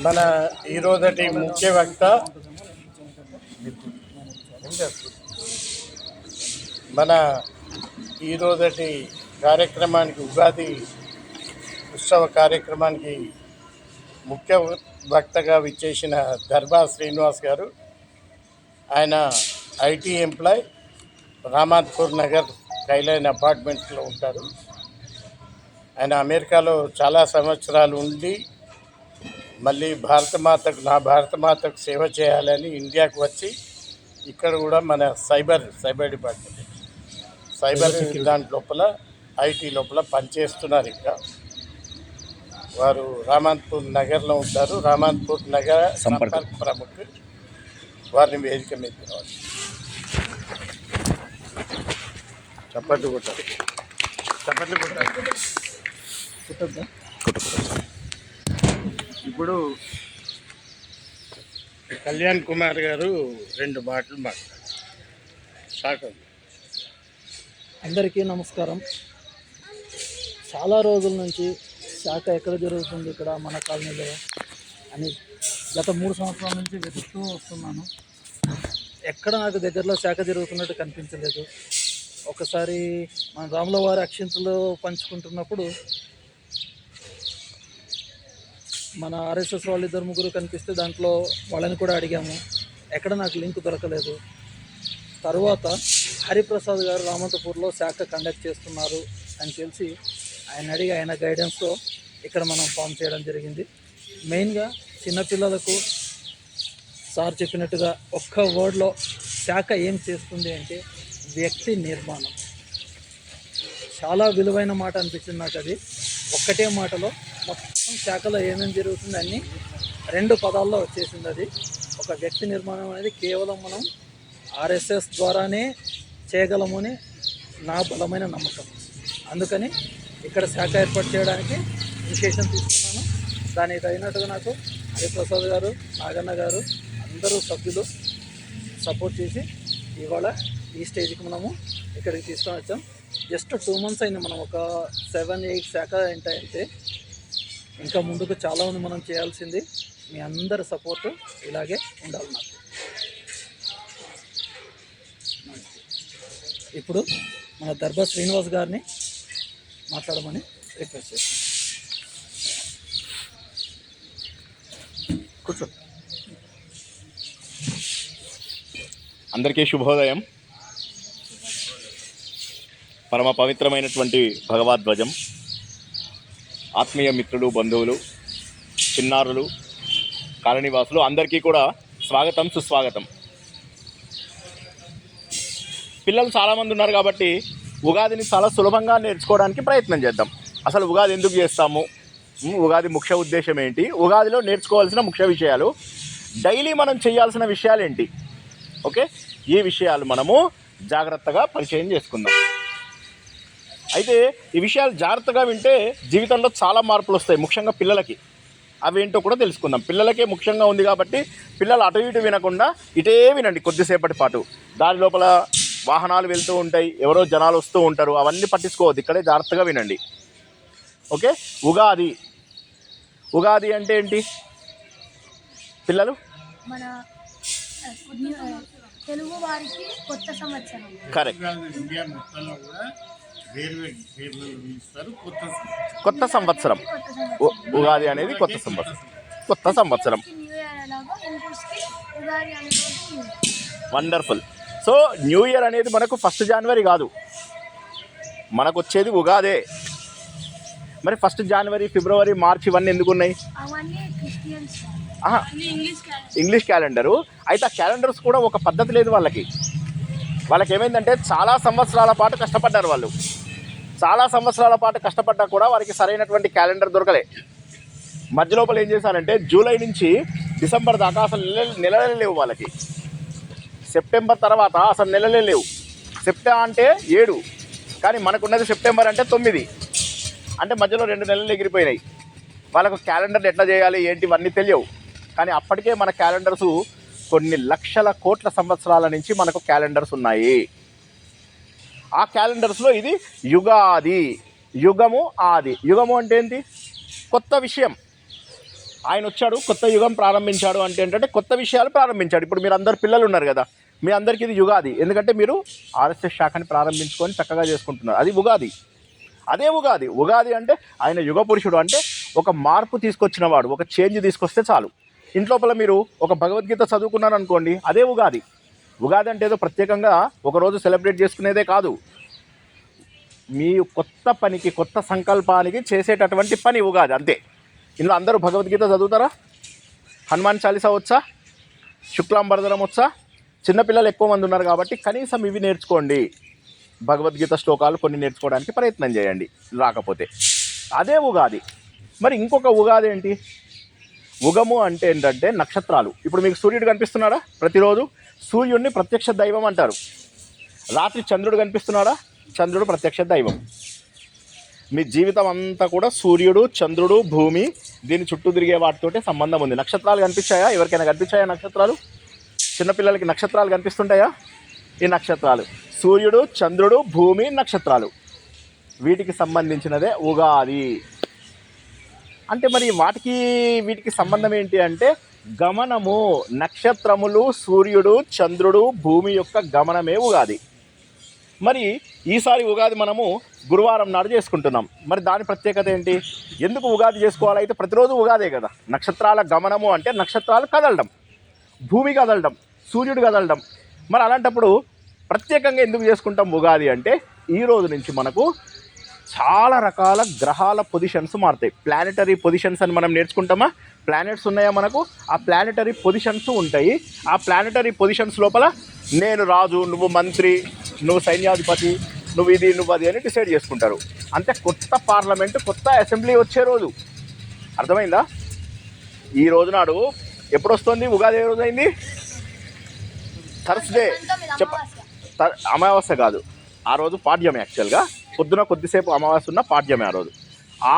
మన ఈరోజటి ముఖ్య వక్త మన ఈరోజటి కార్యక్రమానికి ఉగాది ఉత్సవ కార్యక్రమానికి ముఖ్య వక్తగా విచ్చేసిన దర్బా శ్రీనివాస్ గారు. ఆయన ఐటీ ఎంప్లాయ్, రామాత్పూర్ నగర్ కైలైన్ అపార్ట్మెంట్స్లో ఉంటారు. ఆయన అమెరికాలో చాలా సంవత్సరాలు ఉండి మళ్ళీ భారతమాతకు సేవ చేయాలని ఇండియాకు వచ్చి ఇక్కడ కూడా మన సైబర్ డిపార్ట్మెంట్ దాంట్ లోపల ఐటీ లోపల పనిచేస్తున్నారు. ఇంకా వారు రామాత్పూర్ నగర్లో ఉంటారు. రామాత్పూర్ నగర్ సంపర్క ప్రముఖులు. వారిని వేదిక మీద రావాలి. చప్పట్లు కొట్టారు. ఇప్పుడు కళ్యాణ్ కుమార్ గారు 2 మాటలు మాట్లాడారు. అందరికీ నమస్కారం. చాలా రోజుల నుంచి శాఖ ఎక్కడ జరుగుతుంది ఇక్కడ మన కాలనీలో అని గత 3 సంవత్సరాల నుంచి వెతుకుతూ వస్తున్నాను. ఎక్కడ నాకు దగ్గరలో శాఖ జరుగుతున్నట్టు కనిపించలేదు. ఒకసారి మన రాముల వారి అక్షింతలు పంచుకుంటున్నప్పుడు మన ఆర్ఎస్ఎస్ వాళ్ళు 2-3 కనిపిస్తే దాంట్లో వాళ్ళని కూడా అడిగాము. ఎక్కడ నాకు లింక్ దొరకలేదు. తర్వాత హరిప్రసాద్ గారు రామంతపూర్లో శాఖ కండక్ట్ చేస్తున్నారు అని తెలిసి ఆయన అడిగి ఆయన గైడెన్స్తో ఇక్కడ మనం ఫామ్ చేయడం జరిగింది. మెయిన్గా చిన్నపిల్లలకు సార్ చెప్పినట్టుగా ఒక్క వర్డ్లో శాఖ ఏం చేస్తుంది అంటే వ్యక్తి నిర్మాణం. చాలా విలువైన మాట అనిపించింది నాకు. అది ఒక్కటే మాటలో మొత్తం శాఖలో ఏమేమి జరుగుతుంది అన్నీ 2 పదాల్లో వచ్చేసింది. అది ఒక వ్యక్తి నిర్మాణం అనేది కేవలం మనం ఆర్ఎస్ఎస్ ద్వారానే చేయగలమని నా బలమైన నమ్మకం. అందుకని ఇక్కడ శాఖ ఏర్పాటు చేయడానికి ఇనిషియేషన్ తీసుకున్నాను. దానికి తగినట్టుగా నాకు హరిప్రసాద్ గారు, నాగన్న గారు అందరూ సభ్యులు సపోర్ట్ చేసి ఇవాళ ఈ స్టేజ్కి మనము ఇక్కడికి తీసుకొని వచ్చాం. జస్ట్ 2 months అయింది. మనం ఒక 7-8 శాఖ ఏంటంటే ఇంకా ముందుకు చాలా ఉంది మనం చేయాల్సింది. మీ అందరి సపోర్టు ఇలాగే ఉండాలి నాకు. ఇప్పుడు మన దర్బా శ్రీనివాస్ గారిని మాట్లాడమని రిక్వెస్ట్ చేస్తాను. కూర్చో. అందరికీ శుభోదయం. పరమ పవిత్రమైనటువంటి భగవద్ధ్వజం, ఆత్మీయ మిత్రులు, బంధువులు, చిన్నారులు, కాలనీవాసులు అందరికీ కూడా స్వాగతం, సుస్వాగతం. పిల్లలు చాలామంది ఉన్నారు కాబట్టి ఉగాదిని చాలా సులభంగా నేర్చుకోవడానికి ప్రయత్నం చేద్దాం. అసలు ఉగాది ఎందుకు చేస్తాము, ఉగాది ముఖ్య ఉద్దేశం ఏంటి, ఉగాదిలో నేర్చుకోవాల్సిన ముఖ్య విషయాలు, డైలీ మనం చేయాల్సిన విషయాలు ఏంటి, ఓకే, ఈ విషయాలు మనము జాగ్రత్తగా పరిచయం చేసుకుందాం. అయితే ఈ విషయాలు జాగ్రత్తగా వింటే జీవితంలో చాలా మార్పులు వస్తాయి, ముఖ్యంగా పిల్లలకి. అవేంటో కూడా తెలుసుకుందాం. పిల్లలకే ముఖ్యంగా ఉంది కాబట్టి పిల్లలు అటు ఇటు వినకుండా ఇటే వినండి కొద్దిసేపటి పాటు. దాని లోపల వాహనాలు వెళ్తూ ఉంటాయి, ఎవరో జనాలు వస్తూ ఉంటారు, అవన్నీ పట్టించుకోవద్దు, ఇక్కడే జాగ్రత్తగా వినండి, ఓకే. ఉగాది అంటే ఏంటి పిల్లలు? మన తెలుగు వారికి కొత్త సంవత్సరం. కరెక్ట్. ఇండియా మొత్తంలో కూడా కొత్త సంవత్సరం. ఉగాది అనేది కొత్త సంవత్సరం. వండర్ఫుల్. సో న్యూ ఇయర్ అనేది మనకు 1st January కాదు, మనకు వచ్చేది ఉగాదే. మరి 1st January, February, March ఇవన్నీ ఎందుకు ఉన్నాయి? English calendar. అయితే ఆ క్యాలెండర్స్ కూడా ఒక పద్ధతి లేదు వాళ్ళకి ఏమైందంటే చాలా సంవత్సరాల పాటు కష్టపడ్డారు వాళ్ళు. చాలా సంవత్సరాల పాటు కష్టపడ్డా కూడా వారికి సరైనటువంటి క్యాలెండర్ దొరకలే. మధ్య లోపల ఏం చేశారంటే జూలై నుంచి డిసెంబర్ దాకా అసలు నెలలే లేవు వాళ్ళకి. సెప్టెంబర్ తర్వాత అసలు నెలలే లేవు. అంటే 7, కానీ మనకున్నది సెప్టెంబర్ అంటే 9, అంటే మధ్యలో 2 నెలలు ఎగిరిపోయినాయి. వాళ్ళకు క్యాలెండర్లు ఎట్లా చేయాలి ఏంటి ఇవన్నీ తెలియవు. కానీ అప్పటికే మన క్యాలెండర్సు కొన్ని లక్షల కోట్ల సంవత్సరాల నుంచి మనకు క్యాలెండర్స్ ఉన్నాయి. ఆ క్యాలెండర్స్లో ఇది యుగాది. యుగము, ఆది. యుగము అంటే ఏంటి? కొత్త విషయం. ఆయన వచ్చాడు, కొత్త యుగం ప్రారంభించాడు అంటే ఏంటంటే కొత్త విషయాలు ప్రారంభించాడు. ఇప్పుడు మీరు అందరు పిల్లలు ఉన్నారు కదా, మీ అందరికీ ఇది యుగాది. ఎందుకంటే మీరు ఆర్ఎస్ఎస్ శాఖని ప్రారంభించుకొని చక్కగా చేసుకుంటున్నారు. అది ఉగాది. అదే ఉగాది. ఉగాది అంటే ఆయన యుగ పురుషుడు, అంటే ఒక మార్పు తీసుకొచ్చిన వాడు. ఒక చేంజ్ తీసుకొస్తే చాలు. ఇంట్లోపల మీరు ఒక భగవద్గీత చదువుకున్నారు అనుకోండి, అదే ఉగాది. ఉగాది అంటే ఏదో ప్రత్యేకంగా ఒకరోజు సెలబ్రేట్ చేసుకునేదే కాదు. మీ కొత్త పనికి, కొత్త సంకల్పానికి చేసేటటువంటి పని ఉగాది, అంతే. ఇందులో అందరూ భగవద్గీత చదువుతారా? హనుమాన్ చాలీసా వచ్చా? శుక్లాంబరధరం వచ్చా? చిన్నపిల్లలు ఎక్కువ మంది ఉన్నారు కాబట్టి కనీసం ఇవి నేర్చుకోండి. భగవద్గీత శ్లోకాలు కొన్ని నేర్చుకోవడానికి ప్రయత్నం చేయండి, రాకపోతే. అదే ఉగాది. మరి ఇంకొక ఉగాది ఏంటి? ఉగము అంటే ఏంటంటే నక్షత్రాలు. ఇప్పుడు మీకు సూర్యుడు కనిపిస్తున్నాడా? ప్రతిరోజు సూర్యుడిని ప్రత్యక్ష దైవం అంటారు. రాత్రి చంద్రుడు కనిపిస్తున్నాడా? చంద్రుడు ప్రత్యక్ష దైవం. మీ జీవితం అంతా కూడా సూర్యుడు, చంద్రుడు, భూమి, దీని చుట్టూ తిరిగే వాటితోటే సంబంధం ఉంది. నక్షత్రాలు కనిపించాయా? ఎవరికైనా కనిపించాయా నక్షత్రాలు? చిన్నపిల్లలకి నక్షత్రాలు కనిపిస్తుంటాయా? ఈ నక్షత్రాలు సూర్యుడు, చంద్రుడు, భూమి, నక్షత్రాలు, వీటికి సంబంధించినదే ఉగాది. అంటే మరి వీటికి సంబంధం ఏంటి అంటే గమనము. నక్షత్రములు, సూర్యుడు, చంద్రుడు, భూమి యొక్క గమనమే ఉగాది. మరి ఈసారి ఉగాది మనము గురువారం నాడు చేసుకుంటున్నాం. మరి దాని ప్రత్యేకత ఏంటి? ఎందుకు ఉగాది చేసుకోవాలి? అయితే ప్రతిరోజు ఉగాదే కదా. నక్షత్రాల గమనము అంటే నక్షత్రాలు కదలడం, భూమి కదలడం, సూర్యుడు కదలడం. మరి అలాంటప్పుడు ప్రత్యేకంగా ఎందుకు చేసుకుంటాం ఉగాది అంటే ఈ రోజు నుంచి మనకు చాలా రకాల గ్రహాల పొజిషన్స్ మారుతాయి. ప్లానెటరీ పొజిషన్స్ అని మనం నేర్చుకుంటామా? ప్లానెట్స్ ఉన్నాయా మనకు? ఆ ప్లానెటరీ పొజిషన్స్ ఉంటాయి. ఆ ప్లానెటరీ పొజిషన్స్ లోపల నేను రాజు, నువ్వు మంత్రి, నువ్వు సైన్యాధిపతి, నువ్వు ఇది, నువ్వు అది అని డిసైడ్ చేసుకుంటారు. అంటే కొత్త పార్లమెంటు, కొత్త అసెంబ్లీ వచ్చే రోజు. అర్థమైందా? ఈ రోజు నాడు ఎప్పుడు వస్తుంది ఉగాది? ఏ రోజు అయింది? థర్స్డే. అమావాస్య కాదు, ఆ రోజు పాడ్యమే. యాక్చువల్గా పొద్దున కొద్దిసేపు అమావాస్య ఉన్న పాడ్యమే ఆ రోజు.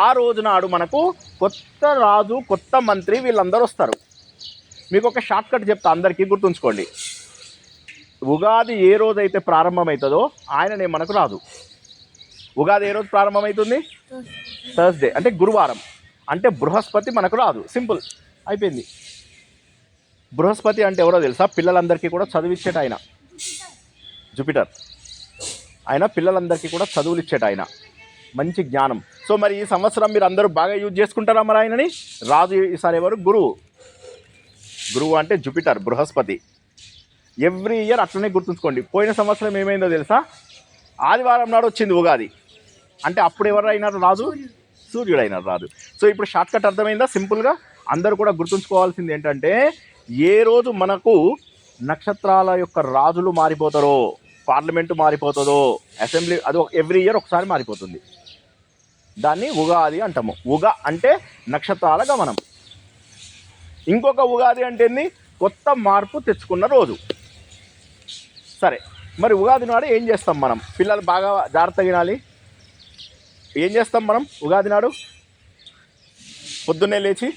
ఆ రోజు నాడు మనకు కొత్త రాజు, కొత్త మంత్రి, వీళ్ళందరూ వస్తారు. మీకు ఒక షార్ట్ కట్ చెప్తా, అందరికీ గుర్తుంచుకోండి. ఉగాది ఏ రోజైతే ప్రారంభమవుతుందో ఆయననే మనకు రాజు. ఉగాది ఏ రోజు ప్రారంభమవుతుంది? థర్స్డే, అంటే గురువారం. అంటే బృహస్పతి మనకు రాదు. సింపుల్, అయిపోయింది. బృహస్పతి అంటే ఎవరో తెలుసా? పిల్లలందరికీ కూడా చదువిచ్చేట ఆయన. జూపిటర్. ఆయన పిల్లలందరికీ కూడా చదువులు ఇచ్చేట ఆయన, మంచి జ్ఞానం. సో మరి ఈ సంవత్సరం మీరు అందరూ బాగా యూజ్ చేసుకుంటారా మరి ఆయనని? రాజు ఈసారి ఎవరు? గురువు. గురువు అంటే జూపిటర్, బృహస్పతి. ఎవ్రీ ఇయర్ అట్లనే గుర్తుంచుకోండి. పోయిన సంవత్సరం ఏమైందో తెలుసా? ఆదివారం నాడు వచ్చింది ఉగాది. అంటే అప్పుడు ఎవరు అయినారు రాజు? సూర్యుడు అయినారు రాజు. సో ఇప్పుడు షార్ట్ కట్ అర్థమైందా? సింపుల్గా అందరూ కూడా గుర్తుంచుకోవాల్సింది ఏంటంటే ఏ రోజు మనకు నక్షత్రాల యొక్క రాజులు మారిపోతారో, పార్లమెంటు మారిపోతుందో, అసెంబ్లీ, అది ఎవ్రీ ఇయర్ ఒకసారి మారిపోతుంది. దాన్ని ఉగాది అంటాము. ఉగ అంటే నక్షత్రాల గమనం. ఇంకొక ఉగాది అంటే కొత్త మార్పు తెచ్చుకున్న రోజు. సరే, మరి ఉగాది నాడు ఏం చేస్తాం మనం? పిల్లలు బాగా జాగ్రత్తగా వినాలి. ఏం చేస్తాం మనం ఉగాది నాడు? పొద్దున్నే లేచి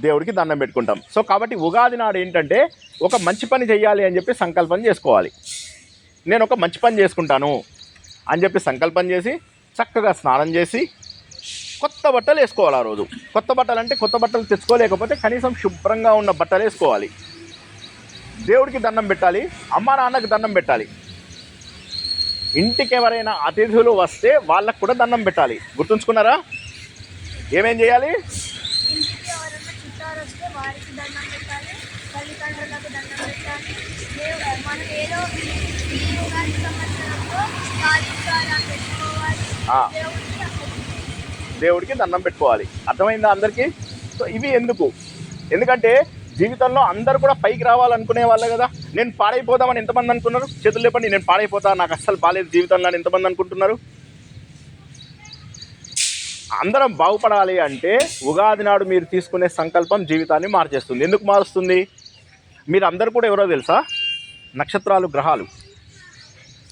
దేవుడికి దండం పెట్టుకుంటాం. సో కాబట్టి ఉగాది నాడు ఏంటంటే ఒక మంచి పని చేయాలి అని చెప్పి సంకల్పం చేసుకోవాలి. నేను ఒక మంచి పని చేసుకుంటాను అని చెప్పి సంకల్పం చేసి చక్కగా స్నానం చేసి కొత్త బట్టలు వేసుకోవాలి. ఆ రోజు కొత్త బట్టలు అంటే కొత్త బట్టలు తెచ్చుకోలేకపోతే కనీసం శుభ్రంగా ఉన్న బట్టలు వేసుకోవాలి. దేవుడికి దండం పెట్టాలి, అమ్మా నాన్నకి దండం పెట్టాలి. ఇంటికి ఎవరైనా అతిథులు వస్తే వాళ్ళకు కూడా దండం పెట్టాలి. గుర్తుంచుకున్నారా? ఏమేం చేయాలి? ఇంటికి ఎవరైనా చుట్టాలు వస్తే వారికి దండం పెట్టాలి, తల్లిదండ్రులకు దండం పెట్టాలి. మనం ఏదో ఈ ఉగాది సంవత్సరంలో కార్యక్రమాలు పెట్టుకోవాలి, దేవుడికి దండం పెట్టుకోవాలి. అర్థమైందా అందరికీ? సో ఇవి ఎందుకంటే జీవితంలో అందరూ కూడా పైకి రావాలనుకునే వాళ్ళే కదా. నేను పాడైపోదామని ఎంతమంది అనుకున్నారు? చేతులు లేపండి. నేను పాడైపోతా, నాకు అస్సలు బాలేదు జీవితంలో అని ఎంతమంది అనుకుంటున్నారు? అందరం బాగుపడాలి అంటే ఉగాది నాడు మీరు తీసుకునే సంకల్పం జీవితాన్ని మార్చేస్తుంది. ఎందుకు మారుస్తుంది? మీరు అందరు కూడా ఎవరో తెలుసా? నక్షత్రాలు, గ్రహాలు.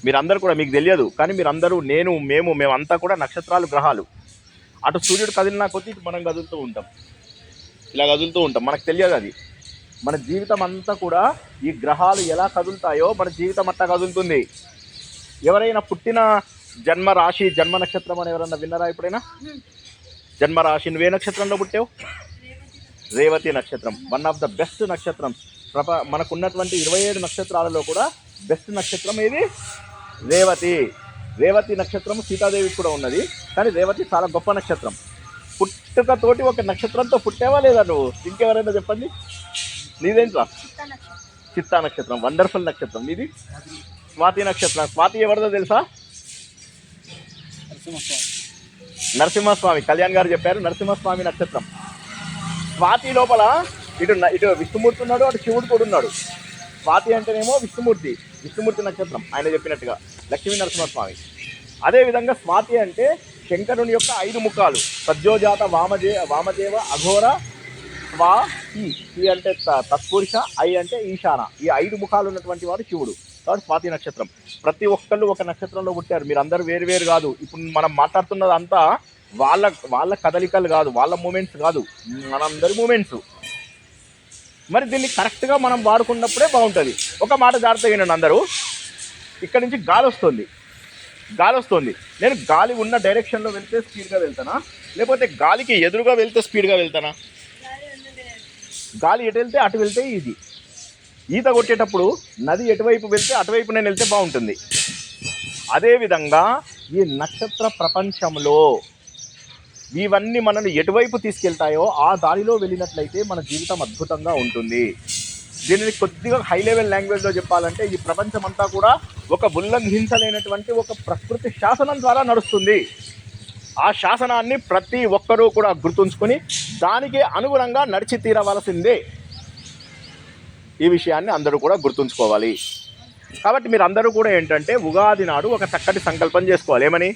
మీరందరూ కూడా, మీకు తెలియదు కానీ మీరందరూ, మేమంతా కూడా నక్షత్రాలు, గ్రహాలు. అటు సూర్యుడు కదిలినా కొద్దీ ఇటు మనం కదులుతూ ఉంటాం, ఇలా కదులుతూ ఉంటాం. మనకు తెలియదు అది. మన జీవితం అంతా కూడా ఈ గ్రహాలు ఎలా కదులుతాయో మన జీవితం అట్లా కదులుతుంది. ఎవరైనా పుట్టిన జన్మ రాశి జన్మ నక్షత్రం అని ఎవరన్నా విన్నారా ఎప్పుడైనా? జన్మ రాశి నువ్వే నక్షత్రంలో పుట్టావు? రేవతి నక్షత్రం, వన్ ఆఫ్ ద బెస్ట్ నక్షత్రం. మనకున్నటువంటి 27 నక్షత్రాలలో కూడా బెస్ట్ నక్షత్రం ఏది? రేవతి. రేవతి నక్షత్రం సీతాదేవికి కూడా ఉన్నది, కానీ రేవతి చాలా గొప్ప నక్షత్రం. పుట్టుకతోటి ఒక నక్షత్రంతో పుట్టావా లేదా నువ్వు? ఇంకెవరైనా చెప్పండి. నీదేంట్రా? చిత్తా నక్షత్రం, వండర్ఫుల్ నక్షత్రం. ఇది స్వాతి నక్షత్రం. స్వాతి ఎవరిదో తెలుసా? నరసింహస్వామి. కళ్యాణ్ గారు చెప్పారు నరసింహస్వామి నక్షత్రం. స్వాతి లోపల ఇటు విష్ణుమూర్తి ఉన్నాడు, అటు శివుడు కూడా ఉన్నాడు. స్వాతి అంటేనేమో విష్ణుమూర్తి నక్షత్రం ఆయన చెప్పినట్టుగా, లక్ష్మీ నరసింహస్వామి. అదేవిధంగా స్వాతి అంటే శంకరుని యొక్క 5 ముఖాలు, సద్యోజాత, వామదేవ, అఘోర, స్వా, ఈ అంటే తత్పురుష, ఐ అంటే ఈశాన. ఈ 5 ముఖాలు ఉన్నటువంటి వాడు శివుడు. కాబట్టి స్వాతి నక్షత్రం. ప్రతి ఒక్కళ్ళు ఒక నక్షత్రంలో పుట్టారు. మీరు అందరూ వేరు కాదు. ఇప్పుడు మనం మాట్లాడుతున్నది అంతా వాళ్ళ కదలికలు కాదు, వాళ్ళ మూమెంట్స్ కాదు, మనందరి మూమెంట్స్. మరి దీన్ని కరెక్ట్గా మనం వాడుకున్నప్పుడే బాగుంటుంది. ఒక మాట జాగ్రత్తగా వినండి అందరూ. ఇక్కడి నుంచి గాలి వస్తుంది. నేను గాలి ఉన్న డైరెక్షన్లో వెళ్తే స్పీడ్గా వెళ్తానా, లేకపోతే గాలికి ఎదురుగా వెళ్తే స్పీడ్గా వెళ్తానా? గాలి ఎటు వెళ్తే అటు వెళ్తే ఈజీ. ఈత కొట్టేటప్పుడు నది ఎటువైపు వెళ్తే అటువైపు నేను వెళ్తే బాగుంటుంది. అదేవిధంగా ఈ నక్షత్ర ప్రపంచంలో ఇవన్నీ మనల్ని ఎటువైపు తీసుకెళ్తాయో ఆ దారిలో వెళ్ళినట్లయితే మన జీవితం అద్భుతంగా ఉంటుంది. దీనిని కొద్దిగా హై లెవెల్ లాంగ్వేజ్లో చెప్పాలంటే ఈ ప్రపంచం అంతా కూడా ఒక ఉల్లంఘించలేనటువంటి ఒక ప్రకృతి శాసనం ద్వారా నడుస్తుంది. ఆ శాసనాన్ని ప్రతి ఒక్కరూ కూడా గుర్తుంచుకొని దానికి అనుగుణంగా నడిచి తీరవలసిందే. ఈ విషయాన్ని అందరూ కూడా గుర్తుంచుకోవాలి. కాబట్టి మీరు అందరూ కూడా ఏంటంటే ఉగాది నాడు ఒక చక్కటి సంకల్పం చేసుకోవాలి. ఏమని?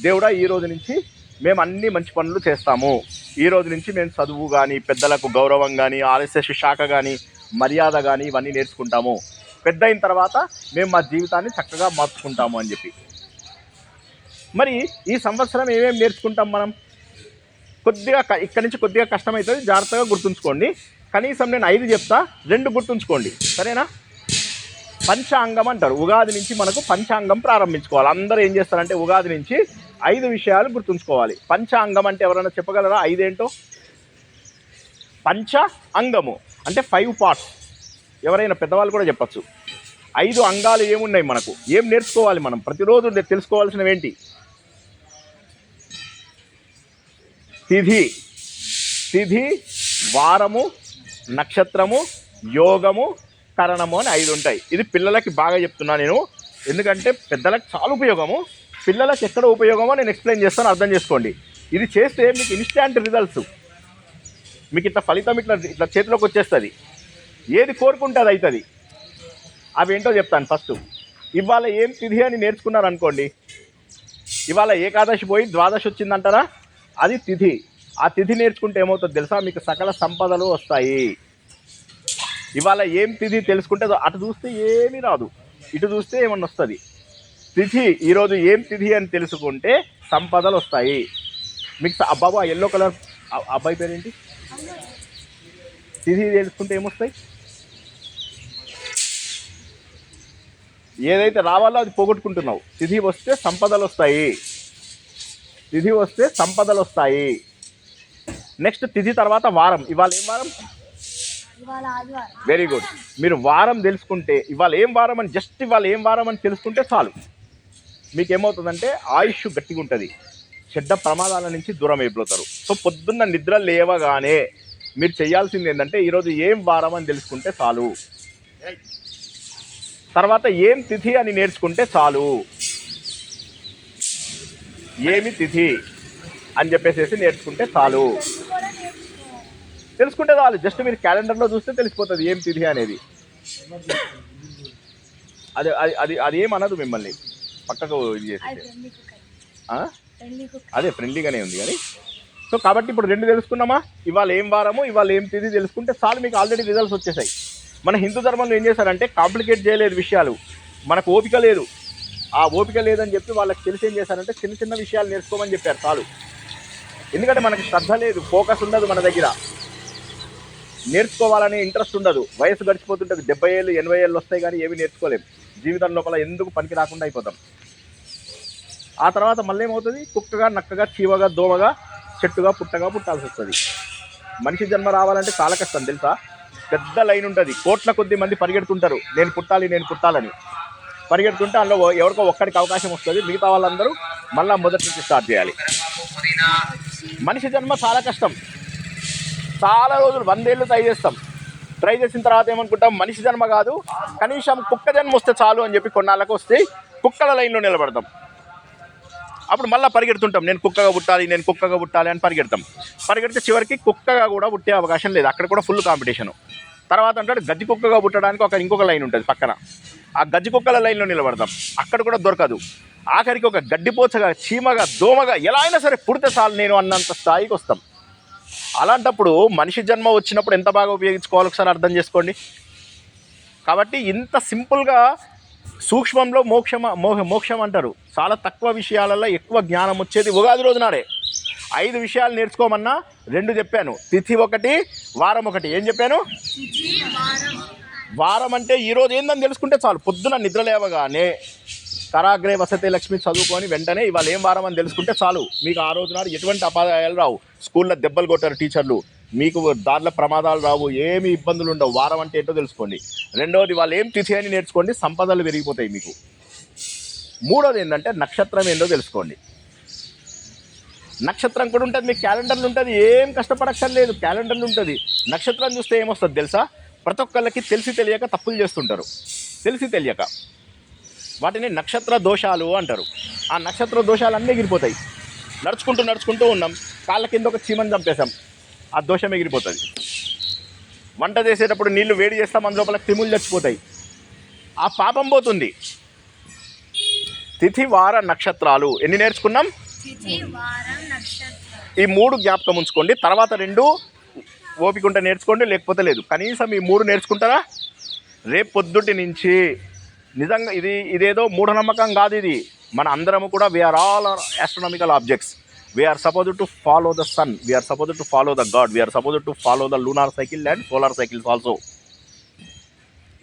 దేవుడా, ఈ రోజు నుంచి మేము అన్ని మంచి పనులు చేస్తాము. ఈ రోజు నుంచి మేము చదువు కానీ, పెద్దలకు గౌరవం కానీ, ఆర్ఎస్ఎస్ శాఖ కానీ, మర్యాద కానీ ఇవన్నీ నేర్చుకుంటాము. పెద్ద అయిన తర్వాత మేము మా జీవితాన్ని చక్కగా మార్చుకుంటాము అని చెప్పి. మరి ఈ సంవత్సరం ఏమేమి నేర్చుకుంటాం మనం? కొద్దిగా ఇక్కడి నుంచి కొద్దిగా కష్టమవుతుంది, జాగ్రత్తగా గుర్తుంచుకోండి. కనీసం నేను 5 చెప్తా, 2 గుర్తుంచుకోండి, సరేనా? పంచాంగం అంటారు. ఉగాది నుంచి మనకు పంచాంగం ప్రారంభించుకోవాలి. అందరూ ఏం చేస్తారంటే ఉగాది నుంచి 5 విషయాలు గుర్తుంచుకోవాలి. పంచాంగం అంటే ఎవరైనా చెప్పగలరా? 5 ఏంటో? పంచ అంగము అంటే 5 పార్ట్స్. ఎవరైనా పెద్దవాళ్ళు కూడా చెప్పచ్చు. 5 అంగాలు ఏమున్నాయి మనకు? ఏం నేర్చుకోవాలి మనం ప్రతిరోజు తెలుసుకోవాల్సినవి ఏంటి? తిథి, వారము, నక్షత్రము, యోగము, కరణము అని 5 ఉంటాయి. ఇది పిల్లలకి బాగా చెప్తున్నా నేను, ఎందుకంటే పెద్దలకు చాలా ఉపయోగము, పిల్లలకు ఎక్కడ ఉపయోగమో నేను ఎక్స్ప్లెయిన్ చేస్తాను, అర్థం చేసుకోండి. ఇది చేస్తే మీకు ఇన్స్టాంట్ రిజల్ట్స్, మీకు ఇట్లా ఫలితం ఇట్లా చేతిలోకి వచ్చేస్తుంది. ఏది కోరుకుంటే అది అవుతుంది. అవి ఏంటో చెప్తాను. ఫస్ట్, ఇవాళ ఏం తిథి అని నేర్చుకున్నారు అనుకోండి. ఇవాళ ఏకాదశి పోయి ద్వాదశి వచ్చిందంటారా, అది తిథి. ఆ తిథి నేర్చుకుంటే ఏమవుతుంది తెలుసా? మీకు సకల సంపదలు వస్తాయి. ఇవాళ ఏం తిథి తెలుసుకుంటే అటు చూస్తే ఏమీ రాదు, ఇటు చూస్తే ఏమన్నా వస్తుంది. తిథి ఈరోజు ఏం తిథి అని తెలుసుకుంటే సంపదలు వస్తాయి మీకు. అబ్బాబా ఎల్లో కలర్ అబ్బాయి పేరేంటి? తిథి తెలుసుకుంటే ఏమొస్తాయి? ఏదైతే రావాలో అది పోగొట్టుకుంటున్నావు. తిథి వస్తే సంపదలు వస్తాయి. నెక్స్ట్ తిథి తర్వాత వారం. ఇవాళ ఏం వారం? Very good. మీరు వారం తెలుసుకుంటే ఇవాళ ఏం వారం అని, జస్ట్ ఇవాళ ఏం వారం అని తెలుసుకుంటే చాలు. మీకు ఏమవుతుందంటే ఆయుష్ గట్టిగా ఉంటుంది, చెడ్డ ప్రమాదాల నుంచి దూరం అయిపోతారు. సో పొద్దున్న నిద్ర లేవగానే మీరు చేయాల్సింది ఏంటంటే ఈరోజు ఏం వారం అని తెలుసుకుంటే చాలు. తర్వాత ఏం తిథి అని నేర్చుకుంటే చాలు. ఏమి తిథి అని చెప్పేసి నేర్చుకుంటే చాలు. తెలుసుకుంటే చాలు. జస్ట్ మీరు క్యాలెండర్లో చూస్తే తెలిసిపోతుంది ఏం తిథి అనేది. అది ఏమనదు మిమ్మల్ని, పక్కకు ఇది చేసి అదే ఫ్రెండ్లీగానే ఉంది కానీ. సో కాబట్టి ఇప్పుడు 2 తెలుసుకున్నామా? ఇవాళ ఏం వారము, ఇవాళ ఏం తిథి తెలుసుకుంటే చాలు, మీకు ఆల్రెడీ రిజల్ట్స్ వచ్చేసాయి. మన హిందూ ధర్మంలో ఏం చేశారంటే కాంప్లికేట్ చేయలేదు విషయాలు. మనకు ఓపిక లేదు. ఆ ఓపిక లేదని చెప్పి వాళ్ళకి తెలిసి ఏం చేశారంటే చిన్న చిన్న విషయాలు నేర్చుకోమని చెప్పారు చాలు. ఎందుకంటే మనకి శ్రద్ధ లేదు, ఫోకస్ ఉండదు మన దగ్గర, నేర్చుకోవాలనే ఇంట్రెస్ట్ ఉండదు. వయసు గడిచిపోతుంటుంది, 70 ఏళ్ళు 80 ఏళ్ళు వస్తాయి కానీ ఏమీ నేర్చుకోలేము. జీవితం లోపల ఎందుకు పనికి రాకుండా అయిపోతాం. ఆ తర్వాత మళ్ళీ ఏమవుతుంది? కుక్కగా, నక్కగా, చీవగా, దోమగా, చెట్టుగా, పుట్టగా పుట్టాల్సి వస్తుంది. మనిషి జన్మ రావాలంటే చాలా కష్టం తెలుసా. పెద్ద లైన్ ఉంటుంది, కోట్ల కొద్ది మంది పరిగెడుతుంటారు నేను పుట్టాలని. పరిగెడుతుంటే అందులో ఎవరికో ఒక్కడికి అవకాశం వస్తుంది, మిగతా వాళ్ళందరూ మళ్ళీ మొదటి నుంచి స్టార్ట్ చేయాలి. మనిషి జన్మ చాలా కష్టం. చాలా రోజులు 100 ఏళ్ళు ట్రై చేసిన తర్వాత ఏమనుకుంటాం, మనిషి జన్మ కాదు, కనీసం కుక్క జన్మ వస్తే చాలు అని చెప్పి కొన్నాళ్ళకు వస్తే కుక్కల లైన్లో నిలబడతాం. అప్పుడు మళ్ళీ పరిగెడుతుంటాం, నేను కుక్కగా పుట్టాలి అని పరిగెడితే చివరికి కుక్కగా కూడా పుట్టే అవకాశం లేదు, అక్కడ కూడా ఫుల్ కాంపిటీషను. తర్వాత అంటాడు గజ్జి కుక్కగా పుట్టడానికి ఇంకొక లైన్ ఉంటుంది పక్కన, ఆ గజ్జి కుక్కల లైన్లో నిలబడతాం, అక్కడ కూడా దొరకదు. ఆఖరికి ఒక గడ్డిపోచగా, చీమగా, దోమగా ఎలా అయినా సరే పుడితే చాలు నేను అన్నంత స్థాయికి వస్తాం. అలాంటప్పుడు మనిషి జన్మ వచ్చినప్పుడు ఎంత బాగా ఉపయోగించుకోవాలో ఒకసారి అర్థం చేసుకోండి. కాబట్టి ఇంత సింపుల్గా సూక్ష్మంలో మోక్షం అంటారు. చాలా తక్కువ విషయాలలో ఎక్కువ జ్ఞానం వచ్చేది ఉగాది రోజు నాడే. 5 విషయాలు నేర్చుకోమన్నా 2 చెప్పాను, తిథి 1, వారం 1. ఏం చెప్పాను? వారం అంటే ఈరోజు ఏందని తెలుసుకుంటే చాలు. పొద్దున నిద్ర లేవగానే కరాగ్రే వసతే లక్ష్మి చదువుకొని వెంటనే ఇవాళ ఏం వారం అని తెలుసుకుంటే చాలు. మీకు ఆ రోజు నాడు ఎటువంటి అపాయాలు రావు, స్కూల్లో దెబ్బలు కొట్టారు టీచర్లు, మీకు దాంట్లో ప్రమాదాలు రావు, ఏమి ఇబ్బందులు ఉండవు. వారం అంటే ఏంటో తెలుసుకోండి. 2వది వాళ్ళు ఏం తిథి అని నేర్చుకోండి, సంపదలు పెరిగిపోతాయి మీకు. 3వది ఏంటంటే నక్షత్రం ఏంటో తెలుసుకోండి. నక్షత్రం కూడా ఉంటుంది, మీకు క్యాలెండర్లు ఉంటుంది, ఏం కష్టపడక్కర్లేదు, క్యాలెండర్లు ఉంటుంది. నక్షత్రం చూస్తే ఏమొస్తుంది తెలుసా? ప్రతి ఒక్కళ్ళకి తెలిసి తెలియక తప్పులు చేస్తుంటారు, తెలియక వాటిని నక్షత్ర దోషాలు అంటారు. ఆ నక్షత్ర దోషాలు అన్నీ ఎగిరిపోతాయి. నడుచుకుంటూ ఉన్నాం, కాళ్ళ కింద ఒక చీమని చంపేశాం, ఆ దోషం ఎగిరిపోతుంది. వంట చేసేటప్పుడు నీళ్లు వేడి చేస్తాం, అందులోపల క్రిములు చచ్చిపోతాయి, ఆ పాపం పోతుంది. తిథి వార నక్షత్రాలు ఎన్ని నేర్చుకున్నాం? ఈ 3 జ్ఞాపకం ఉంచుకోండి. తర్వాత 2 ఓపిక ఉంటే నేర్చుకోండి, లేకపోతే లేదు. కనీసం ఈ 3 నేర్చుకుంటారా? రేపు పొద్దుటి నుంచి నిజంగా ఇదేదో మూఢనమ్మకం కాదు, ఇది మన అందరము కూడా we are all astronomical objects. We are supposed to follow the sun, we are supposed to follow the god, we are supposed to follow the lunar cycle and solar cycles also.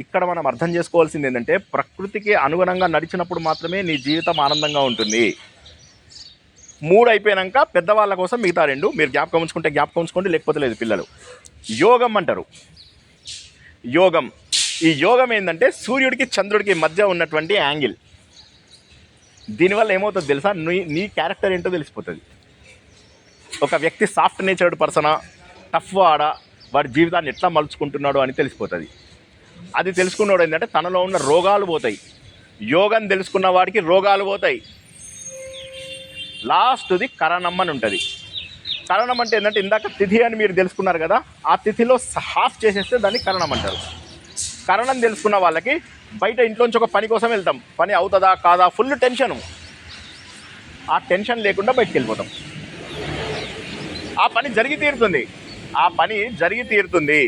ఇక్కడ మనం అర్థం చేసుకోవాల్సింది ఏంటంటే ప్రకృతికి అనుగుణంగా నడిచినప్పుడు మాత్రమే నీ జీవితం ఆనందంగా ఉంటుంది. 3 అయిపోయాక పెద్దవాళ్ళ కోసం మిగతా 2 మీరు జ్ఞాపకం ఉంచుకోండి, లేకపోతే లేదు. పిల్లలు యోగం అంటారు. ఈ యోగం ఏంటంటే సూర్యుడికి చంద్రుడికి మధ్య ఉన్నటువంటి యాంగిల్. దీనివల్ల ఏమవుతుంది తెలుసా? నీ క్యారెక్టర్ ఏంటో తెలిసిపోతుంది. ఒక వ్యక్తి సాఫ్ట్ నేచర్డ్ పర్సనా, టఫ్ వాడి జీవితాన్ని ఎట్లా మలుచుకుంటున్నాడు అని తెలిసిపోతుంది. అది తెలుసుకున్నాడు ఏంటంటే తనలో ఉన్న రోగాలు పోతాయి. యోగం తెలుసుకున్న వాడికి రోగాలు పోతాయి. లాస్ట్ది కరణం అని ఉంటుంది. కరణం అంటే ఏంటంటే ఇందాక తిథి అని మీరు తెలుసుకున్నారు కదా, ఆ తిథిలో హాఫ్ చేసేస్తే దాన్ని కరణం అంటారు. కరణం తెలుసుకున్న వాళ్ళకి బయట ఇంట్లోంచి ఒక పని కోసం వెళ్తాం, పని అవుతుందా కాదా ఫుల్ టెన్షను. ఆ టెన్షన్ లేకుండా బయటికి వెళ్ళిపోతాం. ఆ పని జరిగి తీరుతుంది.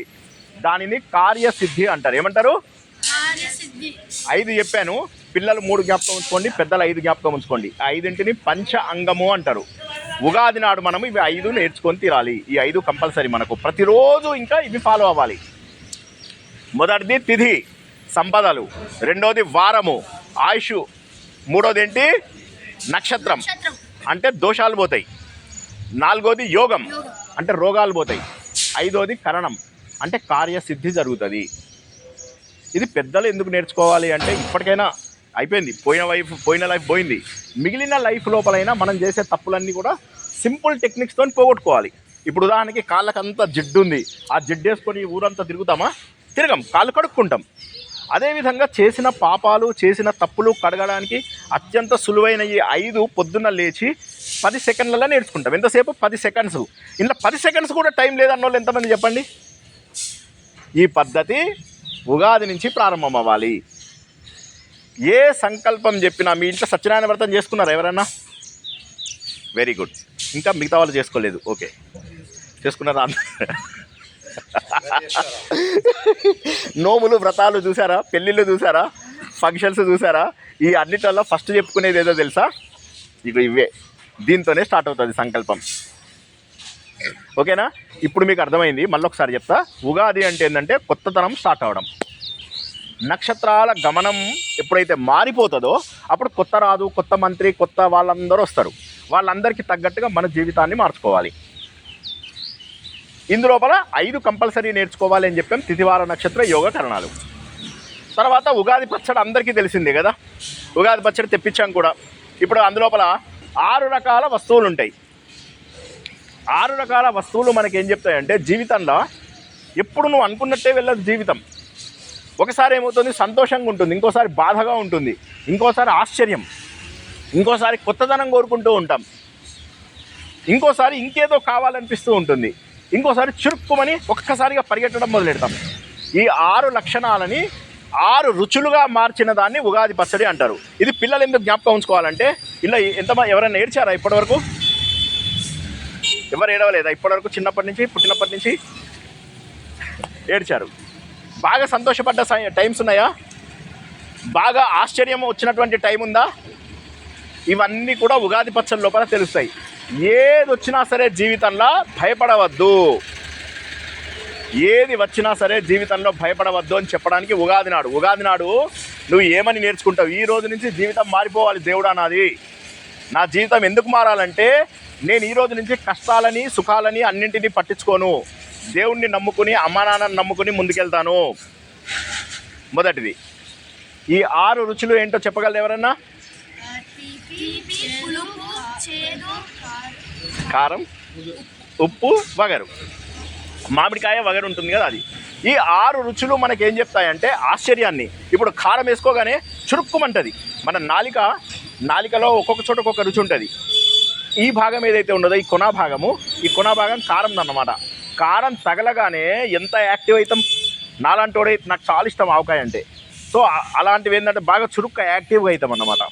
దానిని కార్యసిద్ధి అంటారు. ఏమంటారు? 5 చెప్పాను, పిల్లలు 3 జ్ఞాపకం ఉంచుకోండి, పెద్దలు 5 జ్ఞాపకం ఉంచుకోండి. ఆ 5ంటిని పంచ అంగము అంటారు. ఉగాది నాడు మనం ఇవి 5 నేర్చుకొని తీరాలి. ఈ 5 కంపల్సరీ మనకు ప్రతిరోజు ఇంకా ఇవి ఫాలో అవ్వాలి. మొదటిది తిథి, సంపదలు. 2వది వారము, ఆయుష్. 3వది ఏంటి? నక్షత్రం అంటే దోషాలు పోతాయి. 4వది యోగం అంటే రోగాలు పోతాయి. 5వది కరణం అంటే కార్యసిద్ధి జరుగుతుంది. ఇది పెద్దలు ఎందుకు నేర్చుకోవాలి అంటే ఇప్పటికైనా అయిపోయింది, పోయిన లైఫ్ పోయింది. మిగిలిన లైఫ్ లోపలైనా మనం చేసే తప్పులన్నీ కూడా సింపుల్ టెక్నిక్స్తో పోగొట్టుకోవాలి. ఇప్పుడు ఉదాహరణకి కాళ్ళకంతా జిడ్డు ఉంది, ఆ జిడ్డు వేసుకొని ఊరంతా తిరగం, కాళ్ళు కడుక్కుంటాం. అదేవిధంగా చేసిన పాపాలు, చేసిన తప్పులు కడగడానికి అత్యంత సులువైన ఈ 5 పొద్దున్న లేచి 10 సెకండ్లలో నేర్చుకుంటాం. ఎంతసేపు? 10 సెకండ్స్. ఇలా 10 సెకండ్స్ కూడా టైం లేదన్న వాళ్ళు ఎంతమంది చెప్పండి? ఈ పద్ధతి ఉగాది నుంచి ప్రారంభం అవ్వాలి. ఏ సంకల్పం చెప్పినా మీ ఇంట్లో సత్యనారాయణ వ్రతం చేసుకున్నారా ఎవరన్నా? Very good. ఇంకా మిగతా వాళ్ళు చేసుకోలేదు, ఓకే. చేసుకున్నారా? నోములు, వ్రతాలు చూసారా, పెళ్ళిళ్ళు చూసారా, ఫంక్షన్స్ చూసారా? ఈ అన్నిట్లలో ఫస్ట్ చెప్పుకునేది ఏదో తెలుసా? ఇవే. దీంతోనే స్టార్ట్ అవుతుంది సంకల్పం. ఓకేనా? ఇప్పుడు మీకు అర్థమైంది. మళ్ళీ ఒకసారి చెప్తా. ఉగాది అంటే ఏంటంటే కొత్తతనం స్టార్ట్ అవడం. నక్షత్రాల గమనం ఎప్పుడైతే మారిపోతుందో అప్పుడు కొత్త రాజు, కొత్త మంత్రి, కొత్త వాళ్ళందరూ వస్తారు. వాళ్ళందరికీ తగ్గట్టుగా మన జీవితాన్ని మార్చుకోవాలి. ఇందులోపల 5 కంపల్సరీ నేర్చుకోవాలి అని చెప్పాం. తిథివార నక్షత్ర యోగ కరణాలు. తర్వాత ఉగాది పచ్చడి అందరికీ తెలిసిందే కదా. ఉగాది పచ్చడి తెప్పించాం కూడా. ఇప్పుడు అందులోపల 6 రకాల వస్తువులు ఉంటాయి. 6 రకాల వస్తువులు మనకేం చెప్తాయంటే జీవితంలో ఎప్పుడు నువ్వు అనుకున్నట్టే వెళ్ళదు జీవితం. ఒకసారి ఏమవుతుంది, సంతోషంగా ఉంటుంది, ఇంకోసారి బాధగా ఉంటుంది, ఇంకోసారి ఆశ్చర్యం, ఇంకోసారి కొత్తదనం కోరుకుంటూ ఉంటాం, ఇంకోసారి ఇంకేదో కావాలనిపిస్తూ ఉంటుంది, ఇంకోసారి చురుక్కుమని ఒక్కసారిగా పరిగెట్టడం మొదలెడతాం. ఈ 6 లక్షణాలని 6 రుచులుగా మార్చిన దాన్ని ఉగాది పచ్చడి అంటారు. ఇది పిల్లలు ఎందుకు జ్ఞాపకం ఉంచుకోవాలంటే, ఇలా ఎవరైనా ఏడ్చారా ఇప్పటివరకు? ఎవరు ఏడవలేదా ఇప్పటివరకు? చిన్నప్పటి నుంచి, పుట్టినప్పటి నుంచి ఏడ్చారు. బాగా సంతోషపడ్డ టైమ్స్ ఉన్నాయా? బాగా ఆశ్చర్యం వచ్చినటువంటి టైం ఉందా? ఇవన్నీ కూడా ఉగాది పచ్చడి లోపల తెలుస్తాయి. ఏది వచ్చినా సరే జీవితంలో భయపడవద్దు, ఏది వచ్చినా సరే జీవితంలో భయపడవద్దు అని చెప్పడానికి ఉగాది నాడు నువ్వు ఏమని నేర్చుకుంటావు? ఈ రోజు నుంచి జీవితం మారిపోవాలి. దేవుడా, నా జీవితం ఎందుకు మారాలంటే నేను ఈ రోజు నుంచి కష్టాలని, సుఖాలని అన్నింటినీ పట్టించుకోను, దేవుణ్ణి నమ్ముకుని, అమ్మా నాన్నని నమ్ముకుని ముందుకెళ్తాను. మొదటిది. ఈ 6 రుచులు ఏంటో చెప్పగలరు ఎవరన్నా? కారం, ఉప్పు, వగరు. మామిడికాయ వగరు ఉంటుంది కదా, అది. ఈ 6 రుచులు మనకేం చెప్తాయంటే ఆశ్చర్యాన్ని. ఇప్పుడు కారం వేసుకోగానే చురుక్కుమంటుంది మన నాలికలో ఒక్కొక్క చోట ఒక్కొక్క రుచి ఉంటుంది. ఈ భాగం ఏదైతే ఉండదో, ఈ కొన భాగం కారం అన్నమాట. కారం తగలగానే ఎంత యాక్టివ్ అవుతాం. నాలాంటి నాకు చాలా ఇష్టం ఆవకాయ అంటే. సో అలాంటివి ఏంటంటే బాగా చురుక్క యాక్టివ్గా అవుతాం అన్నమాట.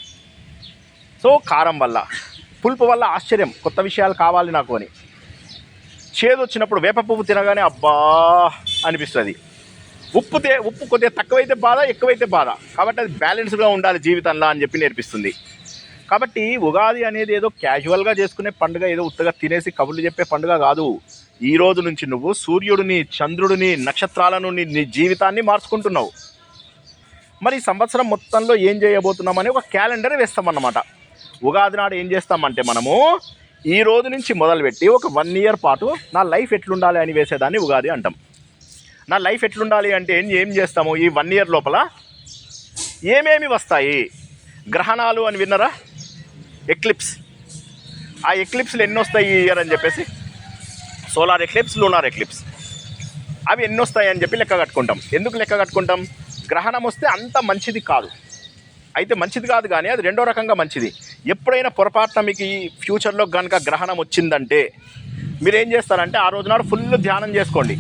సో కారం వల్ల, పులుపు వల్ల ఆశ్చర్యం, కొత్త విషయాలు కావాలి నాకు అని. చేదు వచ్చినప్పుడు వేప పువ్వు తినగానే అబ్బా అనిపిస్తుంది. ఉప్పు కొద్దిగా తక్కువైతే బాధ, ఎక్కువైతే బాధ. కాబట్టి అది బ్యాలెన్స్గా ఉండాలి జీవితంలో అని చెప్పి నేర్పిస్తుంది. కాబట్టి ఉగాది అనేది ఏదో క్యాజువల్గా చేసుకునే పండుగ, ఏదో ఉత్తగా తినేసి కబుర్లు చెప్పే పండుగ కాదు. ఈ రోజు నుంచి నువ్వు సూర్యుడిని, చంద్రుడిని, నక్షత్రాలను నీ జీవితాన్ని మార్చుకుంటున్నావు. మరి సంవత్సరం మొత్తంలో ఏం చేయబోతున్నామని ఒక క్యాలెండర్ వేస్తామన్నమాట. ఉగాది నాడు ఏం చేస్తామంటే మనము ఈ రోజు నుంచి మొదలుపెట్టి ఒక 1 year పాటు నా లైఫ్ ఎట్లుండాలి అని వేసేదాన్ని ఉగాది అంటాం. నా లైఫ్ ఎట్లుండాలి అంటే ఏం చేస్తాము? ఈ 1 year లోపల ఏమేమి వస్తాయి? గ్రహణాలు అని విన్నరా? ఎక్లిప్స్. ఆ ఎక్లిప్స్లు ఎన్ని వస్తాయి ఈ ఇయర్ అని చెప్పేసి, సోలార్ ఎక్లిప్స్, లూనార్ ఎక్లిప్స్, అవి ఎన్ని వస్తాయి అని చెప్పి లెక్క కట్టుకుంటాం. ఎందుకు లెక్క కట్టుకుంటాం? గ్రహణం వస్తే అంత మంచిది కాదు. అయితే మంచిది కాదు కానీ అది రెండో రకంగా మంచిది. ఎప్పుడైనా పొరపాటున మీకు ఈ ఫ్యూచర్లో కనుక గ్రహణం వచ్చిందంటే మీరు ఏం చేస్తారంటే ఆ రోజు నాడు ఫుల్ ధ్యానం చేసుకోండి.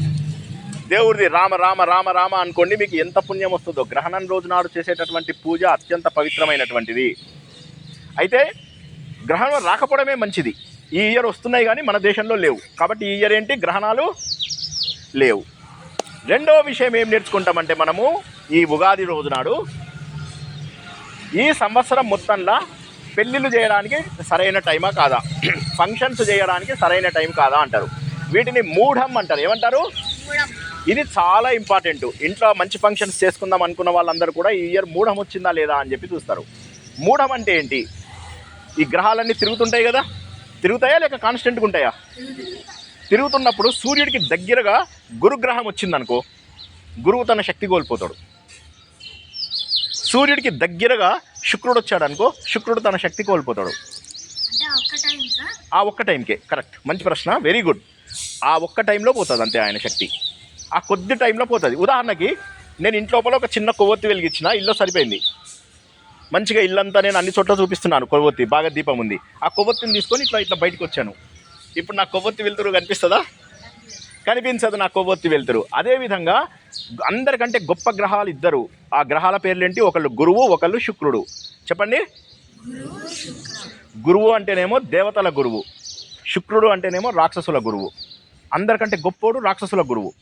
దేవుడిది రామ రామ రామ రామ అనుకోండి. మీకు ఎంత పుణ్యం వస్తుందో. గ్రహణం రోజు నాడు చేసేటటువంటి పూజ అత్యంత పవిత్రమైనటువంటిది. అయితే గ్రహణం రాకపోవడమే మంచిది. ఈ ఇయర్ వస్తున్నాయి కానీ మన దేశంలో లేవు. కాబట్టి ఈ ఇయర్ ఏంటి? గ్రహణాలు లేవు. రెండో విషయం ఏం నేర్చుకుంటామంటే మనము ఈ ఉగాది రోజు నాడు ఈ సంవత్సరం మొత్తంలో పెళ్ళిళ్ళు చేయడానికి సరైన టైమా కాదా, ఫంక్షన్స్ చేయడానికి సరైన టైం కాదా అంటారు. వీటిని మూఢం అంటారు. ఏమంటారు? ఇది చాలా ఇంపార్టెంట్. ఇంట్లో మంచి ఫంక్షన్స్ చేసుకుందాం అనుకున్న వాళ్ళందరూ కూడా ఈ ఇయర్ మూఢం వచ్చిందా లేదా అని చెప్పి చూస్తారు. మూఢం అంటే ఏంటి? ఈ గ్రహాలన్నీ తిరుగుతుంటాయి కదా, తిరుగుతాయా లేక కాన్స్టెంట్గా ఉంటాయా? తిరుగుతున్నప్పుడు సూర్యుడికి దగ్గరగా గురుగ్రహం వచ్చిందనుకో, గురువు తన శక్తి కోల్పోతాడు. సూర్యుడికి దగ్గరగా శుక్రుడు వచ్చాడనుకో, శుక్రుడు తన శక్తి కోల్పోతాడు. ఆ ఒక్క టైంకే. కరెక్ట్, మంచి ప్రశ్న, వెరీ గుడ్. ఆ ఒక్క టైంలో పోతుంది అంతే ఆయన శక్తి. ఆ కొద్ది టైంలో పోతుంది. ఉదాహరణకి నేను ఇంట్లోపల ఒక చిన్న కొవ్వొత్తి వెలిగించిన, ఇల్లు సరిపోయింది. మంచిగా ఇల్లంతా నేను అన్ని చోట్ల చూపిస్తున్నాను. కొవ్వొత్తి బాగా దీపం ఉంది. ఆ కొవ్వొత్తిని తీసుకొని ఇట్లా బయటకు వచ్చాను. ఇప్పుడు నా కొవ్వొత్తి వెలుతురు కనిపిస్తుందా? కనిపించదు నా కొవ్వొత్తి వెలుతురు. అదేవిధంగా అందరికంటే గొప్ప గ్రహాలు ఇద్దరు. ఆ గ్రహాల పేర్లేంటి? ఒకళ్ళు గురువు, ఒకళ్ళు శుక్రుడు. చెప్పండి. గురువు అంటేనేమో దేవతల గురువు, శుక్రుడు అంటేనేమో రాక్షసుల గురువు. అందరికంటే గొప్పోడు రాక్షసుల గురువు.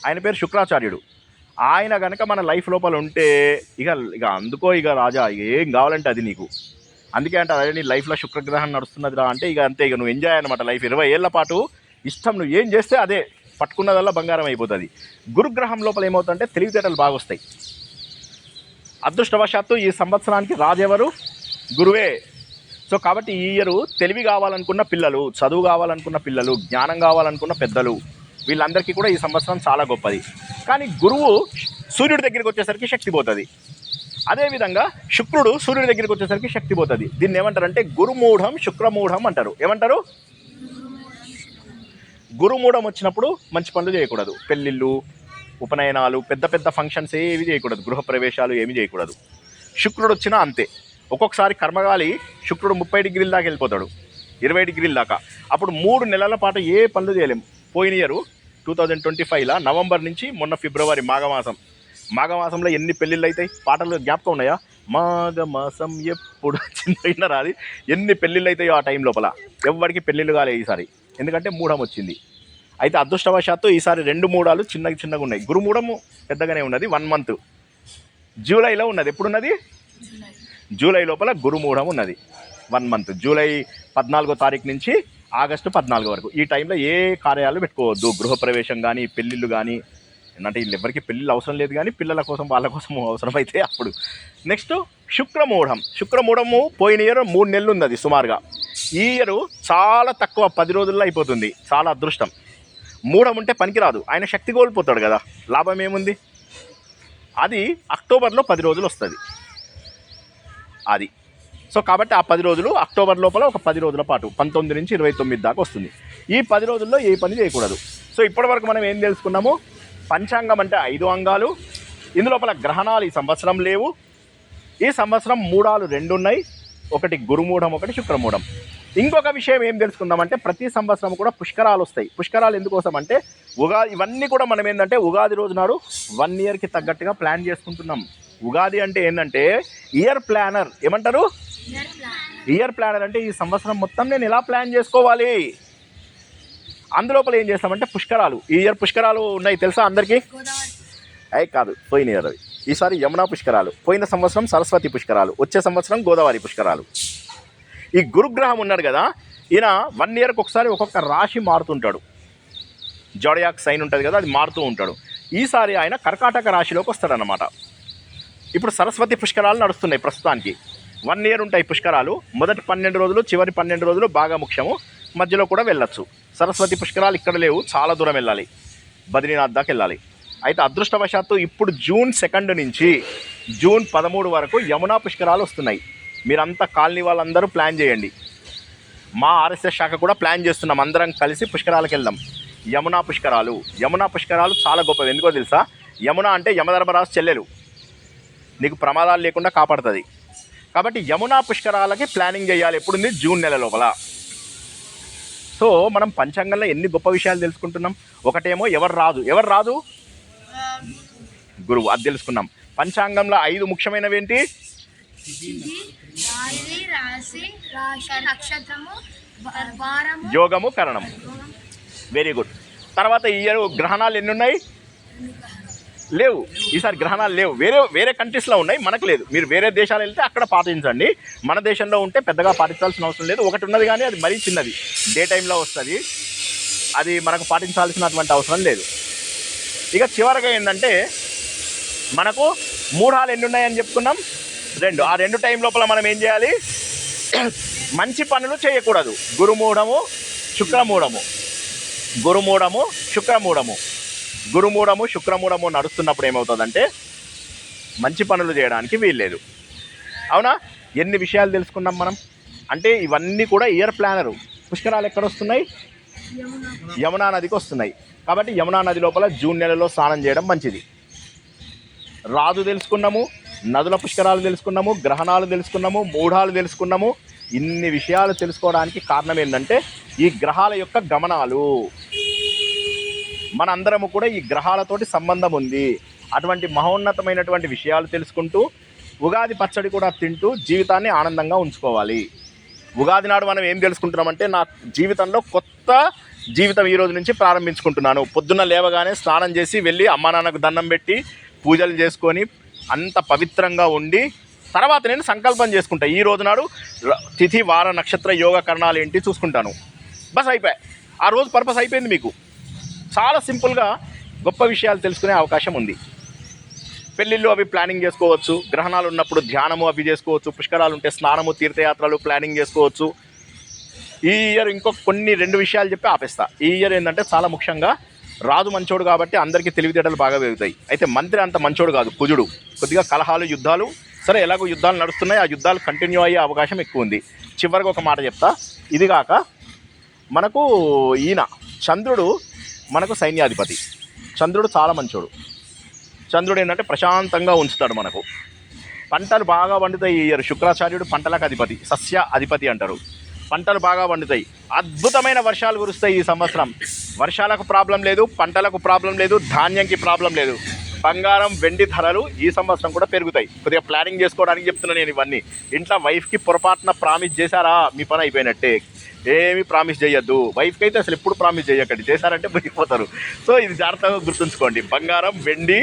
ఆయన పేరు శుక్రాచార్యుడు. ఆయన కనుక మన లైఫ్ లోపల ఉంటే ఇక అందుకో ఇక రాజా, ఇక ఏం కావాలంటే అది నీకు. అందుకే అంటే అదే నీ లైఫ్లో శుక్రగ్రహం నడుస్తున్నది రా అంటే ఇక అంతే. ఇక నువ్వు ఎంజాయ్ అనమాట లైఫ్. 20 ఏళ్ల పాటు ఇష్టం, నువ్వు ఏం చేస్తే అదే, పట్టుకున్నదల్లా బంగారం అయిపోతుంది. గురుగ్రహం లోపల ఏమవుతుందంటే తెలివితేటలు బాగా వస్తాయి. అదృష్టవశాత్తు ఈ సంవత్సరానికి రాజెవరు? గురువే. సో కాబట్టి ఈ ఇయర్ తెలివి కావాలనుకున్న పిల్లలు, చదువు కావాలనుకున్న పిల్లలు, జ్ఞానం కావాలనుకున్న పెద్దలు, వీళ్ళందరికీ కూడా ఈ సంవత్సరం చాలా గొప్పది. కానీ గురువు సూర్యుడి దగ్గరికి వచ్చేసరికి శక్తి పోతుంది. అదేవిధంగా శుక్రుడు సూర్యుడి దగ్గరికి వచ్చేసరికి శక్తి పోతుంది. దీన్ని ఏమంటారంటే గురుమూఢం శుక్రమూఢం అంటారు. ఏమంటారు? గురుమూఢం వచ్చినప్పుడు మంచి పనులు చేయకూడదు. పెళ్ళిళ్ళు, ఉపనయనాలు, పెద్ద పెద్ద ఫంక్షన్స్ ఏవి చేయకూడదు. గృహప్రవేశాలు ఏమి చేయకూడదు. శుక్రుడు వచ్చినా అంతే. ఒక్కొక్కసారి కర్మగాలి శుక్రుడు 30 డిగ్రీల దాకా వెళ్ళిపోతాడు, 20 డిగ్రీల దాకా. అప్పుడు 3 నెలల పాటు ఏ పనులు చేయలేము. పోయిన ఇయర్ 2025లో నవంబర్ నుంచి మొన్న ఫిబ్రవరి మాఘమాసంలో ఎన్ని పెళ్ళిళ్ళు అవుతాయి? పాటలు జ్ఞాపకం ఉన్నాయా? మాఘమాసం ఎప్పుడు చిన్న రాది, ఎన్ని పెళ్ళిళ్ళు అవుతాయో ఆ టైం లోపల. ఎవరికి పెళ్ళిళ్ళు కాలే ఈసారి, ఎందుకంటే మూఢం వచ్చింది. అయితే అదృష్టవశాత్తు ఈసారి 2 మూఢాలు చిన్నగా ఉన్నాయి. గురుమూఢము పెద్దగానే ఉన్నది, 1 మంత్ జూలైలో ఉన్నది. ఎప్పుడున్నది? జూలై లోపల గురుమూఢం ఉన్నది, 1 మంత్. జూలై 14వ తారీఖు నుంచి ఆగస్టు 14 వరకు. ఈ టైంలో ఏ కార్యాలు పెట్టుకోవద్దు. గృహప్రవేశం కానీ, పెళ్ళిళ్ళు కానీ, అంటే వీళ్ళు ఎవరికి పెళ్ళిళ్ళు అవసరం లేదు, కానీ పిల్లల కోసం వాళ్ళ కోసం అవసరమైతే అప్పుడు. నెక్స్ట్ శుక్రమూఢము పోయిన ఇయర్ 3 నెలలు ఉన్నది సుమారుగా. ఈ ఇయర్ చాలా తక్కువ, 10 రోజుల్లో అయిపోతుంది. చాలా అదృష్టం. మూఢం ఉంటే పనికిరాదు, ఆయన శక్తి కోల్పోతాడు కదా, లాభం ఏముంది? అది అక్టోబర్లో 10 రోజులు వస్తుంది అది. సో కాబట్టి ఆ 10 రోజులు అక్టోబర్ లోపల ఒక 10 రోజుల పాటు 19 నుంచి 29 దాకా వస్తుంది. ఈ 10 రోజుల్లో ఏ పని చేయకూడదు. సో ఇప్పటివరకు మనం ఏం తెలుసుకున్నాము? పంచాంగం అంటే 5 అంగాలు. ఇందులోపల గ్రహణాలు ఈ సంవత్సరం లేవు. ఈ సంవత్సరం మూఢాలు 2 ఉన్నాయి, ఒకటి గురుమూఢం, ఒకటి శుక్రమూఢం. ఇంకొక విషయం ఏం తెలుసుకుందామంటే ప్రతి సంవత్సరం కూడా పుష్కరాలు వస్తాయి. పుష్కరాలు ఎందుకోసం అంటే ఉగాది, ఇవన్నీ కూడా మనం ఏంటంటే ఉగాది రోజు నాడు 1 ఇయర్కి తగ్గట్టుగా ప్లాన్ చేసుకుంటున్నాం. ఉగాది అంటే ఏంటంటే ఇయర్ ప్లానర్. ఏమంటారు? ఇయర్ ప్లానర్ అంటే ఈ సంవత్సరం మొత్తం నేను ఎలా ప్లాన్ చేసుకోవాలి. అందులోపల ఏం చేస్తామంటే పుష్కరాలు. ఈ ఇయర్ పుష్కరాలు ఉన్నాయి తెలుసా అందరికీ? అయి కాదు, పోయిన ఇయర్ అవి. ఈసారి యమునా పుష్కరాలు, పోయిన సంవత్సరం సరస్వతి పుష్కరాలు, వచ్చే సంవత్సరం గోదావరి పుష్కరాలు. ఈ గురుగ్రహం ఉన్నాడు కదా, ఈయన 1 ఇయర్కి ఒకసారి ఒక్కొక్క రాశి మారుతుంటాడు. జోడియాక్ సైన్ ఉంటుంది కదా, అది మారుతూ ఉంటాడు. ఈసారి ఆయన కర్కాటక రాశిలోకి వస్తాడనమాట. ఇప్పుడు సరస్వతి పుష్కరాలు నడుస్తున్నాయి ప్రస్తుతానికి. 1 ఇయర్ ఉంటాయి పుష్కరాలు. మొదటి 12 రోజులు, చివరి 12 రోజులు బాగా ముఖ్యము. మధ్యలో కూడా వెళ్ళొచ్చు. సరస్వతి పుష్కరాలు ఇక్కడ లేవు, చాలా దూరం వెళ్ళాలి, బద్రీనాథ్ దాకా వెళ్ళాలి. అయితే అదృష్టవశాత్తు ఇప్పుడు జూన్ 2 నుంచి జూన్ 13 వరకు యమునా పుష్కరాలు వస్తున్నాయి. మీరంతా కాలనీ వాళ్ళందరూ ప్లాన్ చేయండి. మా ఆర్ఎస్ఎస్ శాఖ కూడా ప్లాన్ చేస్తున్నాం, అందరం కలిసి పుష్కరాలకు వెళ్దాం. యమునా పుష్కరాలు చాలా గొప్పవి. ఎందుకో తెలుసా? యమున అంటే యమధర్మరాజు చెల్లెలు, నీకు ప్రమాదాలు లేకుండా కాపాడుతుంది. కాబట్టి యమునా పుష్కరాలకి ప్లానింగ్ చేయాలి. ఎప్పుడుంది? జూన్ నెల లోపల. సో మనం పంచాంగంలో ఎన్ని గొప్ప విషయాలు తెలుసుకుంటున్నాం. ఒకటేమో ఎవరు రాదు గురువు, అది తెలుసుకున్నాం. పంచాంగంలో 5 ముఖ్యమైనవి ఏంటి? యోగము, కరణము. Very good. తర్వాత ఈ ఇయర్ గ్రహణాలు ఎన్ని ఉన్నాయి? లేవు. ఈసారి గ్రహణాలు లేవు. వేరే కంట్రీస్లో ఉన్నాయి, మనకు లేదు. మీరు వేరే దేశాలు వెళ్తే అక్కడ పాటించండి. మన దేశంలో ఉంటే పెద్దగా పాటించాల్సిన అవసరం లేదు. ఒకటి ఉన్నది కానీ అది మరీ చిన్నది, డే టైంలో వస్తుంది. అది మనకు పాటించాల్సినటువంటి అవసరం లేదు. ఇక చివరిగా ఏంటంటే మనకు మూఢాలు ఎన్ని ఉన్నాయని చెప్పుకున్నాం? 2. ఆ 2 టైం లోపల మనం ఏం చేయాలి? మంచి పనులు చేయకూడదు. గురుమూఢము, శుక్రమూఢము నడుస్తున్నప్పుడు ఏమవుతుందంటే మంచి పనులు చేయడానికి వీల్లేదు. అవునా? ఎన్ని విషయాలు తెలుసుకున్నాం మనం. అంటే ఇవన్నీ కూడా ఇయర్ ప్లానరు. పుష్కరాలు ఎక్కడ వస్తున్నాయి? యమునా నదికి వస్తున్నాయి. కాబట్టి యమునా నది లోపల జూన్ నెలలో స్నానం చేయడం మంచిది. రాజు తెలుసుకున్నాము, నదుల పుష్కరాలు తెలుసుకున్నాము, గ్రహణాలు తెలుసుకున్నాము, మూఢాలు తెలుసుకున్నాము. ఇన్ని విషయాలు తెలుసుకోవడానికి కారణం ఏంటంటే ఈ గ్రహాల యొక్క గమనాలు. మనందరము కూడా ఈ గ్రహాలతోటి సంబంధం ఉంది. అటువంటి మహోన్నతమైనటువంటి విషయాలు తెలుసుకుంటూ ఉగాది పచ్చడి కూడా తింటూ జీవితాన్ని ఆనందంగా ఉంచుకోవాలి. ఉగాది నాడు మనం ఏం తెలుసుకుంటున్నామంటే నా జీవితంలో కొత్త జీవితం ఈ రోజు నుంచి ప్రారంభించుకుంటున్నాను. పొద్దున్న లేవగానే స్నానం చేసి వెళ్ళి అమ్మా నాన్నకు దండం పెట్టి పూజలు చేసుకొని అంత పవిత్రంగా ఉండి తర్వాత నేను సంకల్పం చేసుకుంటా. ఈ రోజు నాడు తిథి, వార, నక్షత్ర, యోగ, కరణాలు ఏంటి చూసుకుంటాను. బస్ అయిపోయి ఆ రోజు పర్పస్ అయిపోయింది. మీకు చాలా సింపుల్గా గొప్ప విషయాలు తెలుసుకునే అవకాశం ఉంది. పెళ్ళిళ్ళు అవి ప్లానింగ్ చేసుకోవచ్చు, గ్రహణాలు ఉన్నప్పుడు ధ్యానము అవి చేసుకోవచ్చు, పుష్కరాలు ఉంటే స్నానము తీర్థయాత్రలు ప్లానింగ్ చేసుకోవచ్చు. ఈ ఇయర్ ఇంకో కొన్ని 2 విషయాలు చెప్పి ఆపేస్తా. ఈ ఇయర్ ఏంటంటే చాలా ముఖ్యంగా రాజు మంచోడు కాబట్టి అందరికీ తెలివితేటలు బాగా పెరుగుతాయి. అయితే మంత్రి అంత మంచోడు కాదు, కుజుడు. కొద్దిగా కలహాలు, యుద్ధాలు, సరే ఎలాగో యుద్ధాలు నడుస్తున్నాయి, ఆ యుద్ధాలు కంటిన్యూ అయ్యే అవకాశం ఎక్కువ ఉంది. చివరికి ఒక మాట చెప్తా, ఇది కాక మనకు ఈయన చంద్రుడు మనకు సైన్యాధిపతి. చంద్రుడు చాలా మంచోడు. చంద్రుడు ఏంటంటే ప్రశాంతంగా ఉంచుతాడు మనకు. పంటలు బాగా పండుతాయి ఈ ఇయర్. శుక్రాచార్యుడు పంటలకు అధిపతి, సస్య అధిపతి అంటారు. పంటలు బాగా పండుతాయి, అద్భుతమైన వర్షాలు కురుస్తాయి ఈ సంవత్సరం. వర్షాలకు ప్రాబ్లం లేదు, పంటలకు ప్రాబ్లం లేదు, ధాన్యంకి ప్రాబ్లం లేదు. బంగారం, వెండి ధరలు ఈ సంవత్సరం కూడా పెరుగుతాయి. కొద్దిగా ప్లానింగ్ చేసుకోవడానికి చెప్తున్నాను నేను ఇవన్నీ. ఇంట్లో వైఫ్కి పొరపాటున ప్రామిస్ చేశారా మీ పని అయిపోయినట్టే. ఏమీ ప్రామిస్ చేయొద్దు. వైఫ్కి అయితే అసలు ఎప్పుడు ప్రామిస్ చేయకండి, చేశారంటే మునిగిపోతారు. సో ఇది జాగ్రత్తగా గుర్తుంచుకోండి. బంగారం, వెండి,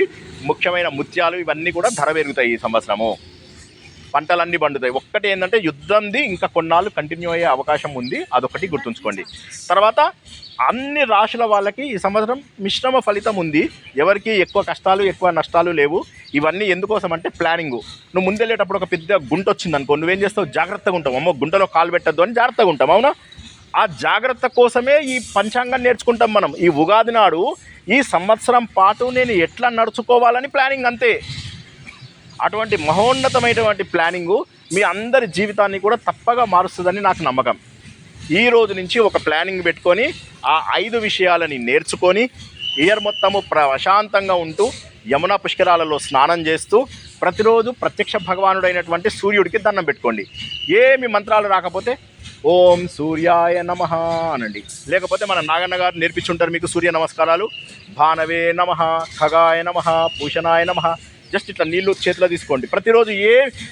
ముఖ్యమైన ముత్యాలు ఇవన్నీ కూడా ధర పెరుగుతాయి ఈ సంవత్సరము. పంటలన్నీ పండుతాయి. ఒక్కటి ఏంటంటే యుద్ధంది ఇంకా కొన్నాళ్ళు కంటిన్యూ అయ్యే అవకాశం ఉంది, అదొకటి గుర్తుంచుకోండి. తర్వాత అన్ని రాశుల వాళ్ళకి ఈ సంవత్సరం మిశ్రమ ఫలితం ఉంది. ఎవరికి ఎక్కువ కష్టాలు ఎక్కువ నష్టాలు లేవు. ఇవన్నీ ఎందుకోసం అంటే ప్లానింగు. నువ్వు ముందెళ్ళేటప్పుడు ఒక పెద్ద గుంట వచ్చింది అనుకో, నువ్వేం చేస్తావు? జాగ్రత్తగా ఉంటావు. అమ్మో గుంటలో కాలు పెట్టద్దు అని జాగ్రత్తగా ఉంటాం, అవునా? ఆ జాగ్రత్త కోసమే ఈ పంచాంగం నేర్చుకుంటాం మనం. ఈ ఉగాది నాడు ఈ సంవత్సరం పాటు నేను ఎట్లా నడుచుకోవాలని ప్లానింగ్, అంతే. అటువంటి మహోన్నతమైనటువంటి ప్లానింగు మీ అందరి జీవితాన్ని కూడా తప్పగా మారుస్తుందని నాకు నమ్మకం. ఈ రోజు నుంచి ఒక ప్లానింగ్ పెట్టుకొని ఆ 5 విషయాలని నేర్చుకొని ఇయర్ మొత్తము ప్రశాంతంగా ఉంటూ యమునా పుష్కరాలలో స్నానం చేస్తూ ప్రతిరోజు ప్రత్యక్ష భగవానుడైనటువంటి సూర్యుడికి దండం పెట్టుకోండి. ఏమి మంత్రాలు రాకపోతే ఓం సూర్యాయ నమః అనండి. లేకపోతే మన నాగన్న గారు నేర్పించుంటారు మీకు సూర్య నమస్కారాలు. భానవే నమః, ఖగాయ నమః, పూషణాయ నమః. జస్ట్ ఇట్లా నీళ్ళు చేతిలో తీసుకోండి. ప్రతిరోజు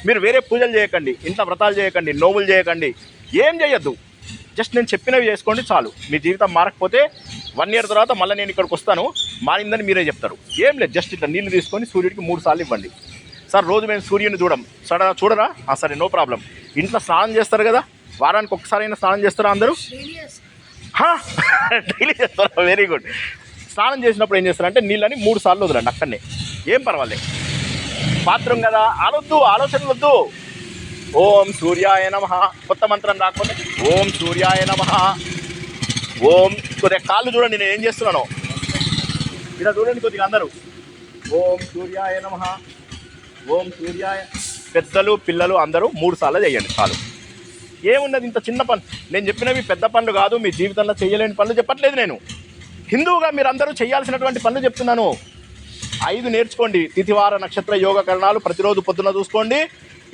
మీరు వేరే పూజలు చేయకండి, ఇంట్లో వ్రతాలు చేయకండి, నోములు చేయకండి, ఏం చేయొద్దు. జస్ట్ నేను చెప్పినవి చేసుకోండి చాలు. మీ జీవితం మారకపోతే 1 ఇయర్ తర్వాత మళ్ళీ నేను ఇక్కడికి వస్తాను, మారిందని మీరే చెప్తారు. ఏం లేదు, జస్ట్ ఇట్లా నీళ్ళు తీసుకొని సూర్యుడికి 3 సార్లు ఇవ్వండి. సార్ రోజు మేము సూర్యుని చూడరా? సరే, నో ప్రాబ్లం. ఇంట్లో స్నానం చేస్తారు కదా, వారానికి ఒక్కసారైనా స్నానం చేస్తారా అందరూ? డైలీ చేస్తారా? Very good. స్నానం చేసినప్పుడు ఏం చేస్తారంటే నీళ్ళని 3 సార్లు వదలండి అక్కడనే, ఏం పర్వాలేదు. బాత్రూమ్ కదా, ఆలోచనలు వద్దు. ఓం సూర్యాయ నమః. కొత్త మంత్రం రాకపోతే ఓం సూర్యాయ నమః. ఓం. కొద్దిగా కాళ్ళు చూడండి నేను ఏం చేస్తున్నాను, ఇలా చూడండి కొద్దిగా అందరూ. ఓం సూర్యాయ నమః, ఓం సూర్యాయ. పెద్దలు పిల్లలు అందరూ 3 సార్లు చేయండి చాలు. ఏమున్నది ఇంత చిన్న పని? నేను చెప్పినవి పెద్ద పనులు కాదు, మీ జీవితంలో చేయలేని పనులు చెప్పట్లేదు నేను. హిందువుగా మీరు అందరూ చేయాల్సినటువంటి పనులు చెప్తున్నాను. 5 నేర్చుకోండి. తిథివార నక్షత్ర యోగ కరణాలు ప్రతిరోజు పొద్దున చూసుకోండి.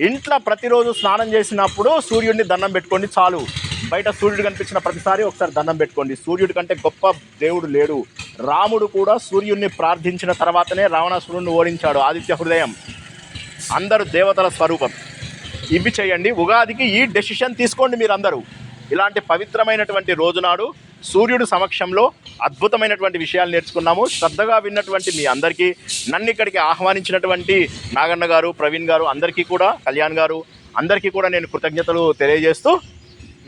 ఇంట్లో ప్రతిరోజు స్నానం చేసినప్పుడు సూర్యుడిని దండం పెట్టుకోండి చాలు. బయట సూర్యుడు కనిపించిన ప్రతిసారి ఒకసారి దండం పెట్టుకోండి. సూర్యుడి కంటే గొప్ప దేవుడు లేడు. రాముడు కూడా సూర్యుడిని ప్రార్థించిన తర్వాతనే రావణాసురుడిని ఓడించాడు. ఆదిత్య హృదయం, అందరూ దేవతల స్వరూపం. ఇవి చేయండి. ఉగాదికి ఈ డెసిషన్ తీసుకోండి మీరందరూ. ఇలాంటి పవిత్రమైనటువంటి రోజునాడు సూర్యుడు సమక్షంలో అద్భుతమైనటువంటి విషయాలు నేర్చుకున్నాము. శ్రద్ధగా విన్నటువంటి మీ అందరికీ, నన్ను ఇక్కడికి ఆహ్వానించినటువంటి నాగన్న గారు, ప్రవీణ్ గారు, అందరికీ కూడా, కళ్యాణ్ గారు, అందరికీ కూడా నేను కృతజ్ఞతలు తెలియజేస్తూ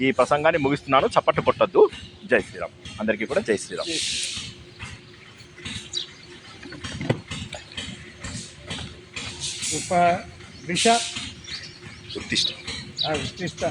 ఈ ప్రసంగాన్ని ముగిస్తున్నాను. చప్పట్లు కొట్టొద్దు. జై శ్రీరామ్. అందరికీ కూడా జై శ్రీరామ్. ఉపవిశ ఉత్తిష్ట. ఉత్తిష్ట